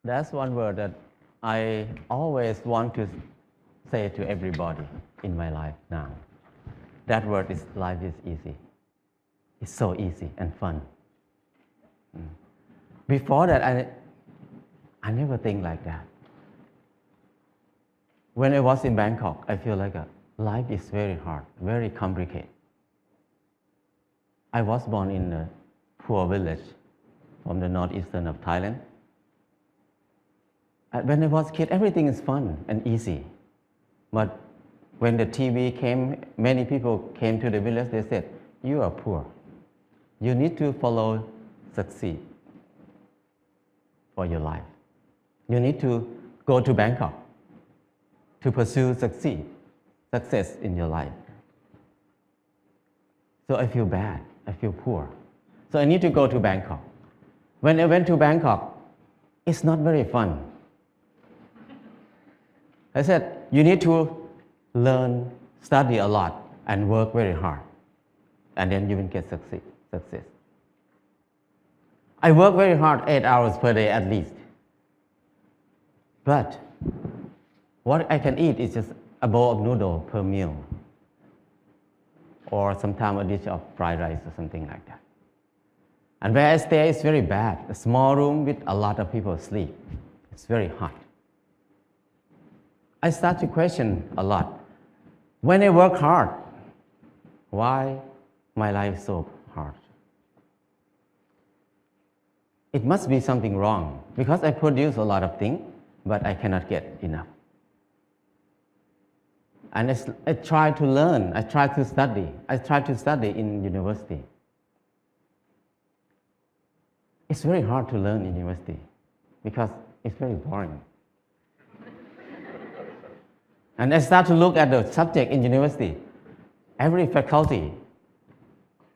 That's one word that I always want to say to everybody in my life now. That word is life is easy. It's so easy and fun. Before that, I never think like that. When I was in Bangkok, I feel like life is very hard, very complicated. I was born in a poor village from the northeastern of Thailand. When I was a kid, everything is fun and easy. But when the TV came, many people came to the village, they said, you are poor. You need to follow succeed for your life. You need to go to Bangkok to pursue success in your life. So I feel bad, I feel poor. So I need to go to Bangkok. When I went to Bangkok, it's not very fun. I said, you need to learn, study a lot, and work very hard. And then you will get success. I work very hard, 8 hours per day at least. But what I can eat is just a bowl of noodle per meal. Or sometimes a dish of fried rice or something like that. And where I stay is very bad. A small room with a lot of people sleep. It's very hot. I start to question a lot. When I work hard, why my life is so hard? It must be something wrong because I produce a lot of things, but I cannot get enough. And I try to learn, I try to study. I try to study in university. It's very hard to learn in university because it's very boring. And I start to look at the subject in university. Every faculty,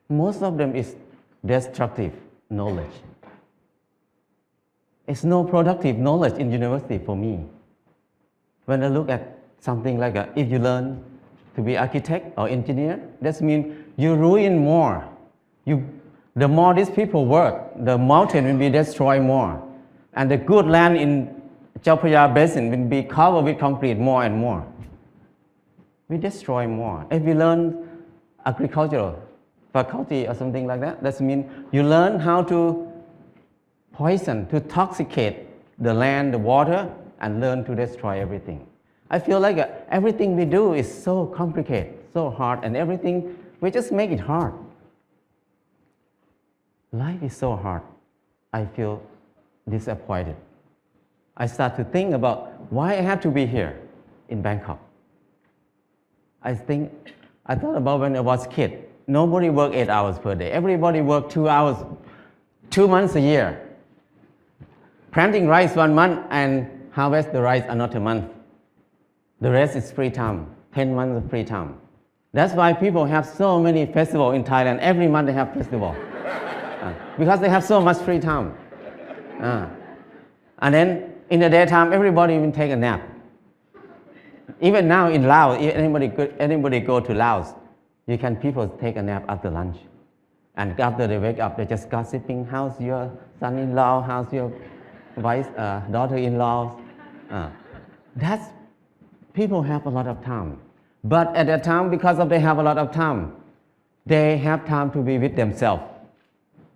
most of them is destructive knowledge. It's no productive knowledge in university for me. When I look at something like if you learn to be architect or engineer, that means you ruin more. The more these people work, the mountain will be destroyed more. And the good land in Chao Phraya Basin will be covered with concrete more and more. We destroy more. If we learn agricultural faculty or something like that, that means you learn how to poison, to toxicate the land, the water, and learn to destroy everything. I feel like everything we do is so complicated, so hard, and everything, we just make it hard. Life is so hard. I feel disappointed. I start to think about why I have to be here in Bangkok. I thought about when I was a kid. Nobody worked 8 hours per day. Everybody worked 2 hours, 2 months a year. Planting rice 1 month and harvest the rice another month. The rest is free time, 10 months of free time. That's why people have so many festivals in Thailand. Every month they have festival. Because they have so much free time. And then in the daytime, everybody will take a nap. Even now in Laos, if anybody go to Laos, people take a nap after lunch. And after they wake up, they just gossiping, how's your son-in-law, how's your daughter-in-law. People have a lot of time. But at that time, because they have a lot of time, they have time to be with themselves.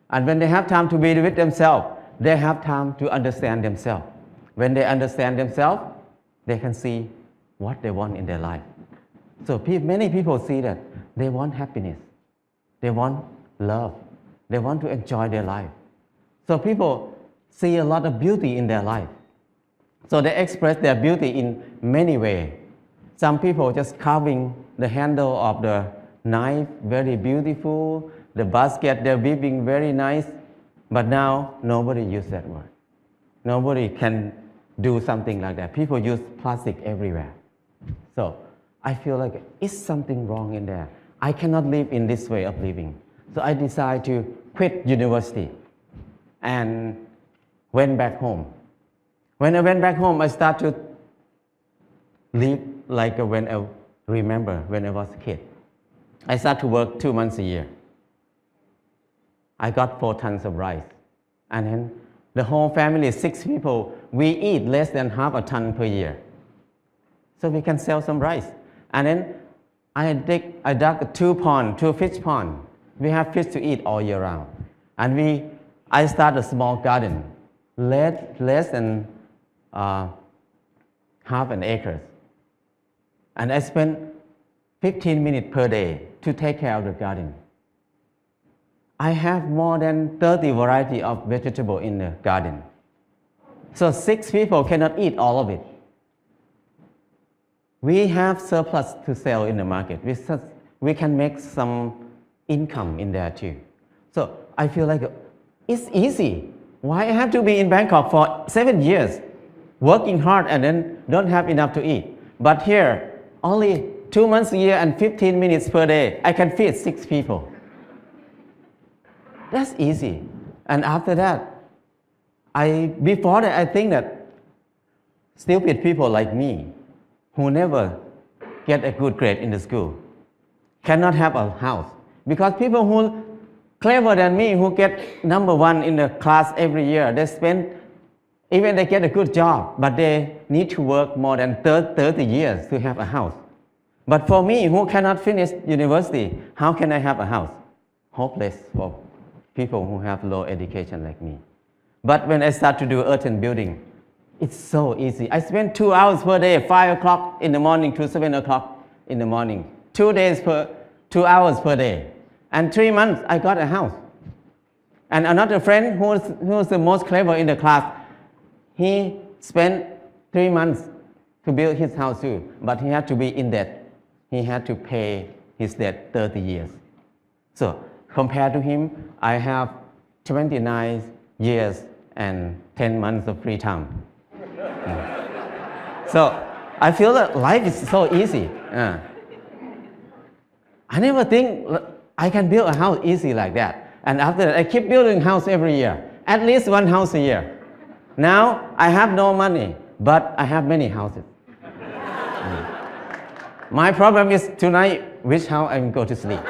And when they have time to be with themselves, they have time to understand themselves. When they understand themselves, they can see what they want in their life. So many people see that they want happiness. They want love. They want to enjoy their life. So people see a lot of beauty in their life. So they express their beauty in many ways. Some people just carving the handle of the knife, very beautiful. The basket, they're weaving very nice. But now, nobody uses that word. Nobody can do something like that. People use plastic everywhere. So I feel like it's something wrong in there. I cannot live in this way of living. So I decided to quit university and went back home. When I went back home, I started to live like when I remember when I was a kid. I started to work 2 months a year. I got 4 tons of rice. And then The whole family, 6 people, we eat less than half a ton per year. So we can sell some rice. And then I dug 2 fish pond. We have fish to eat all year round. And I started a small garden, less than half an acre. And I spent 15 minutes per day to take care of the garden. I have more than 30 varieties of vegetable in the garden. So 6 people cannot eat all of it. We have surplus to sell in the market. We can make some income in there too. So I feel like it's easy. Why I have to be in Bangkok for 7 years, working hard and then don't have enough to eat? But here, only 2 months a year and 15 minutes per day, I can feed 6 people. That's easy. And after that, before that, I think that stupid people like me, who never get a good grade in the school, cannot have a house. Because people who clever than me, who get number 1 in the class every year, even they get a good job, but they need to work more than 30 years to have a house. But for me, who cannot finish university, how can I have a house? Hopeless for people who have low education like me. But when I start to do earthen building, it's so easy. I spend 2 hours per day, 5 o'clock in the morning to 7 o'clock in the morning. 2 hours per day. And 3 months, I got a house. And another friend who's the most clever in the class, he spent 3 months to build his house too, but he had to be in debt. He had to pay his debt 30 years. So compared to him, I have 29 years and 10 months of free time. So I feel that life is so easy. I never think I can build a house easy like that. And after that, I keep building house every year, at least 1 house a year. Now I have no money, but I have many houses. My problem is tonight, which house I will go to sleep.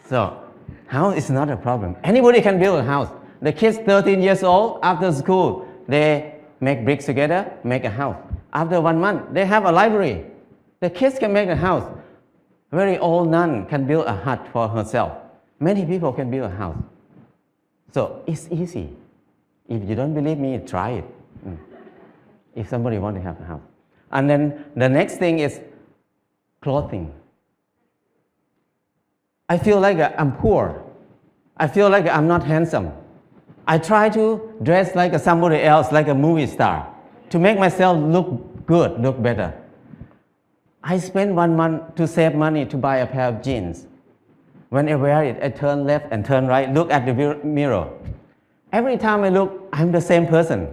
So house is not a problem. Anybody can build a house. The kids 13 years old, after school, they make bricks together, make a house. After 1 month, they have a library. The kids can make a house. Very old nun can build a hut for herself. Many people can build a house. So it's easy. If you don't believe me, try it. If somebody wants to have a house. And then the next thing is clothing. I feel like I'm poor. I feel like I'm not handsome. I try to dress like somebody else, like a movie star, to make myself look good, look better. I spend 1 month to save money to buy a pair of jeans. When I wear it, I turn left and turn right, look at the mirror. Every time I look, I'm the same person.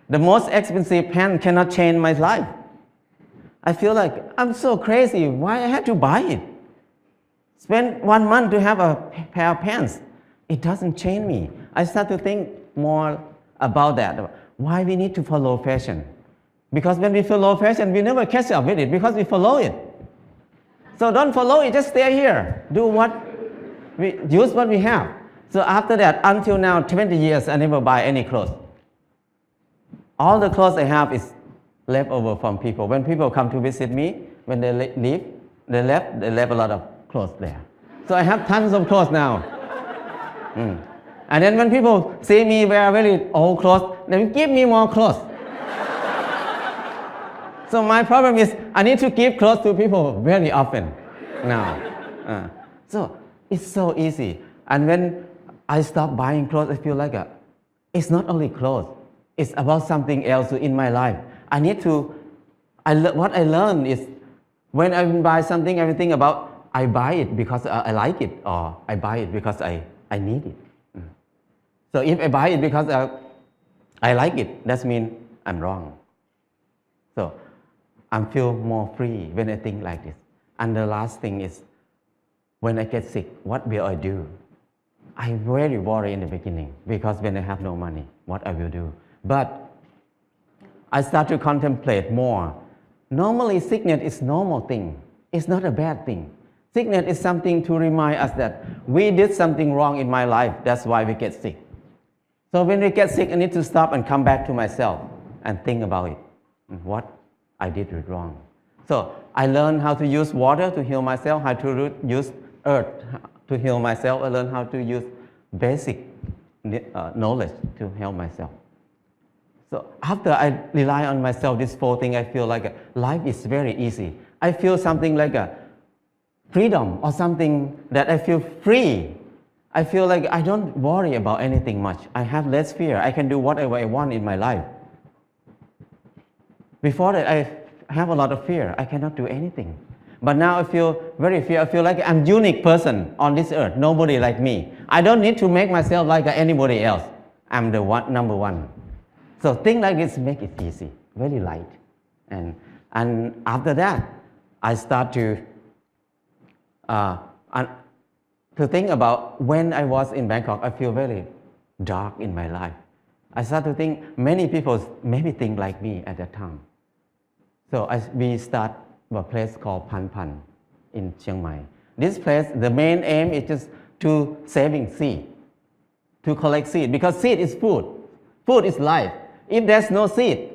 The most expensive pants cannot change my life. I feel like I'm so crazy. Why I have to buy it? Spend 1 month to have a pair of pants. It doesn't change me. I start to think more about that. Why we need to follow fashion? Because when we follow fashion, we never catch up with it because we follow it. So don't follow it, just stay here. Use what we have. So after that, until now, 20 years, I never buy any clothes. All the clothes I have is left over from people. When people come to visit me, when they leave, they left a lot of clothes there. So I have tons of clothes now. And then when people see me wear very old clothes, they give me more clothes. So my problem is I need to give clothes to people very often now. So it's so easy. And when I stop buying clothes, I feel like it's not only clothes. It's about something else in my life. What I learned is when I buy something, I think about I buy it because I like it, or I buy it because I need it. So if I buy it because I like it, that means I'm wrong. So I feel more free when I think like this. And the last thing is, when I get sick, what will I do? I'm very worried in the beginning because when I have no money, what I will do. But I start to contemplate more. Normally, sickness is normal thing. It's not a bad thing. Sickness is something to remind us that we did something wrong in my life. That's why we get sick. So when we get sick, I need to stop and come back to myself and think about it. What I did wrong. So I learned how to use water to heal myself, how to use earth to heal myself. I learned how to use basic knowledge to help myself. So after I rely on myself, these 4 things, I feel like life is very easy. I feel something like a freedom or something that I feel free. I feel like I don't worry about anything much. I have less fear. I can do whatever I want in my life. Before that, I have a lot of fear. I cannot do anything. But now I feel very fear. I feel like I'm a unique person on this earth. Nobody like me. I don't need to make myself like anybody else. I'm the number one. So things like this make it easy, very light. And after that, I start to think about when I was in Bangkok, I feel very dark in my life. I start to think many people maybe think like me at that time. So we start a place called Pan Pan in Chiang Mai. This place, the main aim is just to saving seed, to collect seed, because seed is food. Food is life. If there's no seed,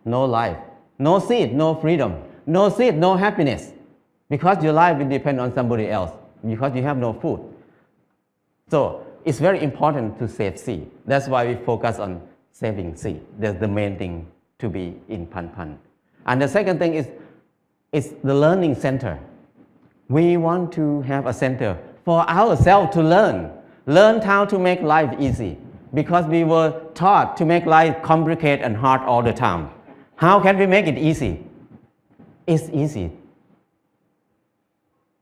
no life. No seed, no freedom. No seed, no happiness. Because your life will depend on somebody else, because you have no food. So it's very important to save seed. That's why we focus on saving seed. That's the main thing to be in Pan Pan. And the second thing is the learning center. We want to have a center for ourselves to learn how to make life easy, because we were taught to make life complicated and hard all the time. How can we make it easy? It's easy,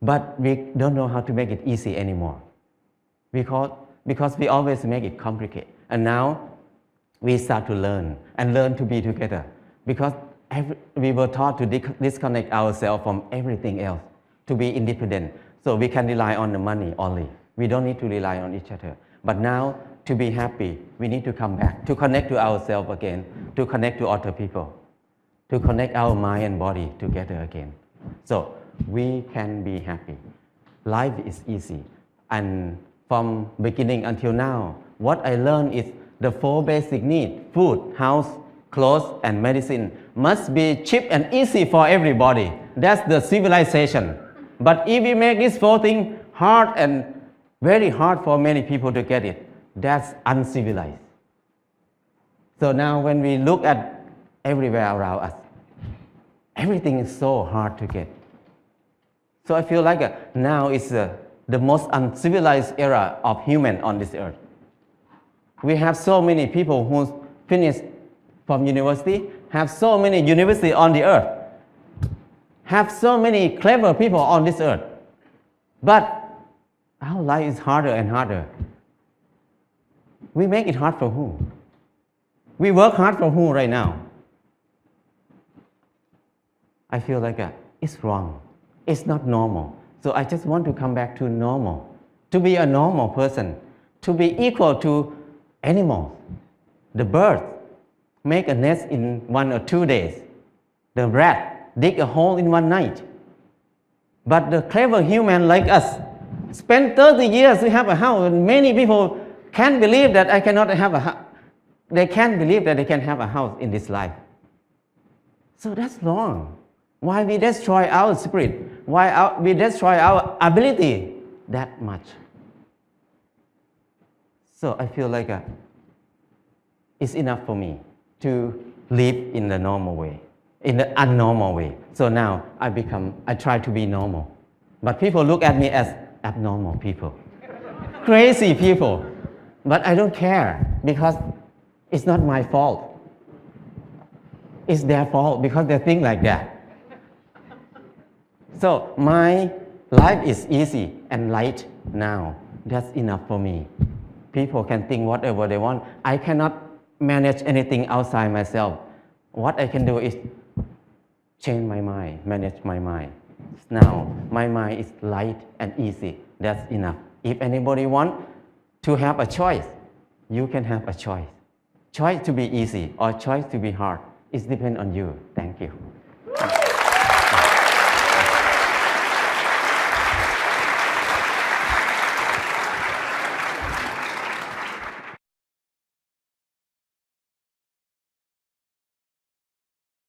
but we don't know how to make it easy anymore, because we always make it complicated. And now we start to learn to be together, because we were taught to disconnect ourselves from everything else, to be independent. So we can rely on the money only. We don't need to rely on each other. But now, to be happy, we need to come back, to connect to ourselves again, to connect to other people, to connect our mind and body together again. So we can be happy. Life is easy. And from beginning until now, what I learned is the 4 basic needs: food, house, clothes, and medicine must be cheap and easy for everybody. That's the civilization. But if we make these 4 things hard and very hard for many people to get it, that's uncivilized. So now when we look at everywhere around us, everything is so hard to get. So I feel like now is the most uncivilized era of human on this earth. We have so many people who finished from university, have so many universities on the earth, have so many clever people on this earth. But our life is harder and harder. We make it hard for who? We work hard for who right now? I feel like it's wrong. It's not normal. So I just want to come back to normal, to be a normal person, to be equal to animals. The bird make a nest in 1 or 2 days. The rat dig a hole in 1 night. But the clever human like us spend 30 years to have a house. And many people can't believe that I cannot have a house. They can't believe that they can have a house in this life. So that's wrong. Why we destroy our spirit? Why we destroy our ability that much? So I feel like it's enough for me to live in the normal way, in the unnormal way. So now I try to be normal. But people look at me as abnormal people, crazy people. But I don't care, because it's not my fault. It's their fault, because they think like that. So my life is easy and light now. That's enough for me. People can think whatever they want. I cannot manage anything outside myself. What I can do is change my mind, manage my mind. Now my mind is light and easy. That's enough. If anybody wants to have a choice, you can have a choice. Choice to be easy or choice to be hard. It depends on you. Thank you.